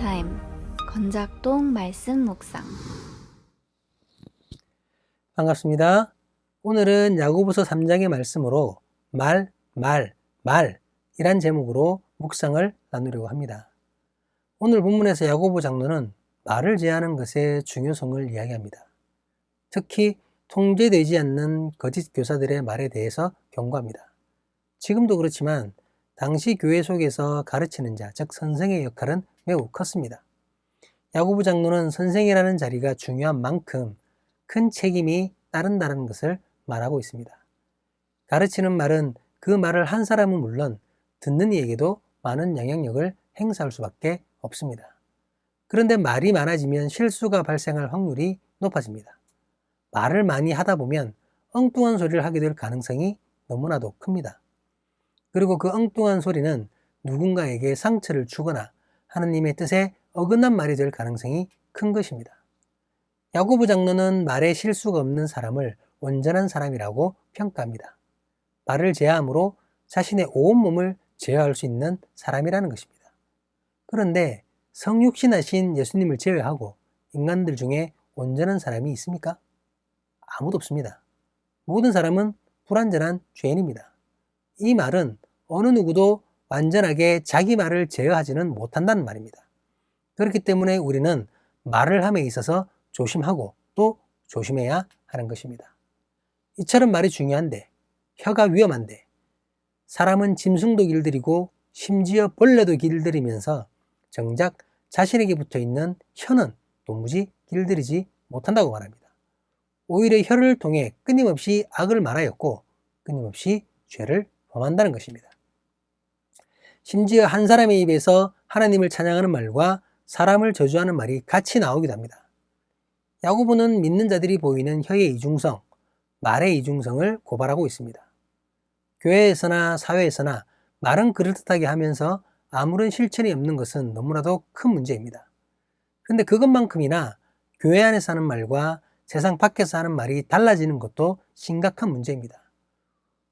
타임 건작동 말씀 묵상. 반갑습니다. 오늘은 야고보서 3장의 말씀으로 말이란 제목으로 묵상을 나누려고 합니다. 오늘 본문에서 야고보 장로는 말을 제하는 것의 중요성을 이야기합니다. 특히 통제되지 않는 거짓 교사들의 말에 대해서 경고합니다. 지금도 그렇지만 당시 교회 속에서 가르치는 자, 즉 선생의 역할은 매우 컸습니다. 야고보 장로는 선생이라는 자리가 중요한 만큼 큰 책임이 따른다는 것을 말하고 있습니다. 가르치는 말은 그 말을 한 사람은 물론 듣는 이에게도 많은 영향력을 행사할 수밖에 없습니다. 그런데 말이 많아지면 실수가 발생할 확률이 높아집니다. 말을 많이 하다 보면 엉뚱한 소리를 하게 될 가능성이 너무나도 큽니다. 그리고 그 엉뚱한 소리는 누군가에게 상처를 주거나 하느님의 뜻에 어긋난 말이 될 가능성이 큰 것입니다. 야고보 장로는 말에 실수가 없는 사람을 온전한 사람이라고 평가합니다. 말을 제어함으로 자신의 온몸을 제어할 수 있는 사람이라는 것입니다. 그런데 성육신하신 예수님을 제외하고 인간들 중에 온전한 사람이 있습니까? 아무도 없습니다. 모든 사람은 불완전한 죄인입니다. 이 말은 어느 누구도 완전하게 자기 말을 제어하지는 못한다는 말입니다. 그렇기 때문에 우리는 말을 함에 있어서 조심하고 또 조심해야 하는 것입니다. 이처럼 말이 중요한데, 혀가 위험한데, 사람은 짐승도 길들이고 심지어 벌레도 길들이면서 정작 자신에게 붙어있는 혀는 도무지 길들이지 못한다고 말합니다. 오히려 혀를 통해 끊임없이 악을 말하였고 끊임없이 죄를 범한다는 것입니다. 심지어 한 사람의 입에서 하나님을 찬양하는 말과 사람을 저주하는 말이 같이 나오기도 합니다. 야고보는 믿는 자들이 보이는 혀의 이중성, 말의 이중성을 고발하고 있습니다. 교회에서나 사회에서나 말은 그럴듯하게 하면서 아무런 실천이 없는 것은 너무나도 큰 문제입니다. 그런데 그것만큼이나 교회 안에서 하는 말과 세상 밖에서 하는 말이 달라지는 것도 심각한 문제입니다.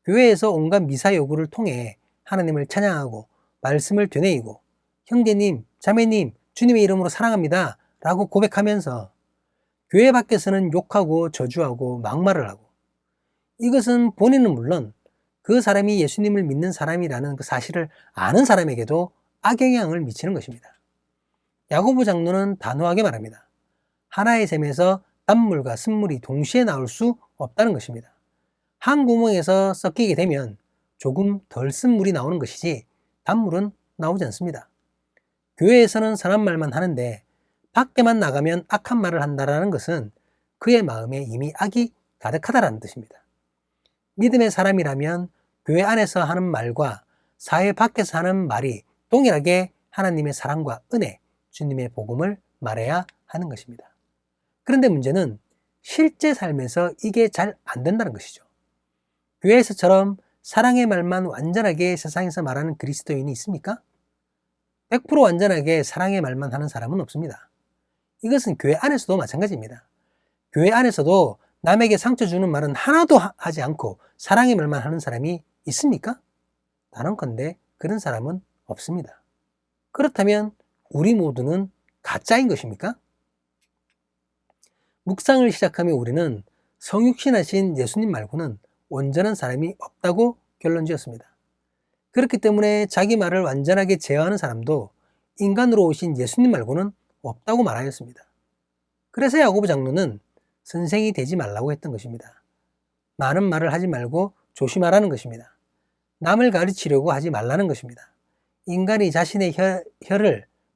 교회에서 온갖 미사 요구를 통해 하나님을 찬양하고 말씀을 되뇌이고 형제님, 자매님, 주님의 이름으로 사랑합니다 라고 고백하면서 교회 밖에서는 욕하고 저주하고 막말을 하고, 이것은 본인은 물론 그 사람이 예수님을 믿는 사람이라는 그 사실을 아는 사람에게도 악영향을 미치는 것입니다. 야고보 장로는 단호하게 말합니다. 하나의 샘에서 단물과 쓴물이 동시에 나올 수 없다는 것입니다. 한 구멍에서 섞이게 되면 조금 덜 쓴 물이 나오는 것이지 단물은 나오지 않습니다. 교회에서는 선한 말만 하는데 밖에만 나가면 악한 말을 한다는 것은 그의 마음에 이미 악이 가득하다는 뜻입니다. 믿음의 사람이라면 교회 안에서 하는 말과 사회 밖에서 하는 말이 동일하게 하나님의 사랑과 은혜, 주님의 복음을 말해야 하는 것입니다. 그런데 문제는 실제 삶에서 이게 잘 안 된다는 것이죠. 교회에서처럼 사랑의 말만 완전하게 세상에서 말하는 그리스도인이 있습니까? 100% 완전하게 사랑의 말만 하는 사람은 없습니다. 이것은 교회 안에서도 마찬가지입니다. 교회 안에서도 남에게 상처 주는 말은 하나도 하지 않고 사랑의 말만 하는 사람이 있습니까? 단언컨대 그런 사람은 없습니다. 그렇다면 우리 모두는 가짜인 것입니까? 묵상을 시작하며 우리는 성육신하신 예수님 말고는 온전한 사람이 없다고 결론 지었습니다. 그렇기 때문에 자기 말을 완전하게 제어하는 사람도 인간으로 오신 예수님 말고는 없다고 말하였습니다. 그래서 야고보 장로는 선생이 되지 말라고 했던 것입니다. 많은 말을 하지 말고 조심하라는 것입니다. 남을 가르치려고 하지 말라는 것입니다. 인간이 자신의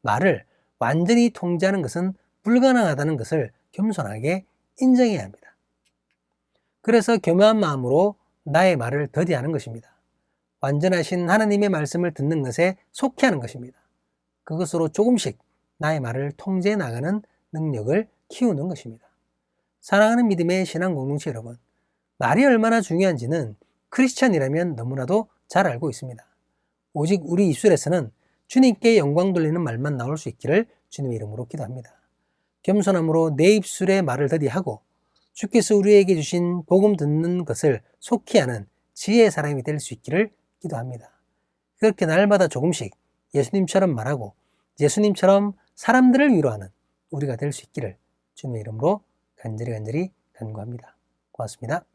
말을 완전히 통제하는 것은 불가능하다는 것을 겸손하게 인정해야 합니다. 그래서 교묘한 마음으로 나의 말을 더디하는 것입니다. 완전하신 하나님의 말씀을 듣는 것에 속히 하는 것입니다. 그것으로 조금씩 나의 말을 통제해 나가는 능력을 키우는 것입니다. 사랑하는 믿음의 신앙 공동체 여러분, 말이 얼마나 중요한지는 크리스찬이라면 너무나도 잘 알고 있습니다. 오직 우리 입술에서는 주님께 영광 돌리는 말만 나올 수 있기를 주님의 이름으로 기도합니다. 겸손함으로 내 입술의 말을 더디하고 주께서 우리에게 주신 복음 듣는 것을 속히 하는 지혜의 사람이 될 수 있기를 기도합니다. 그렇게 날마다 조금씩 예수님처럼 말하고 예수님처럼 사람들을 위로하는 우리가 될 수 있기를 주님의 이름으로 간절히 간절히 간구합니다. 고맙습니다.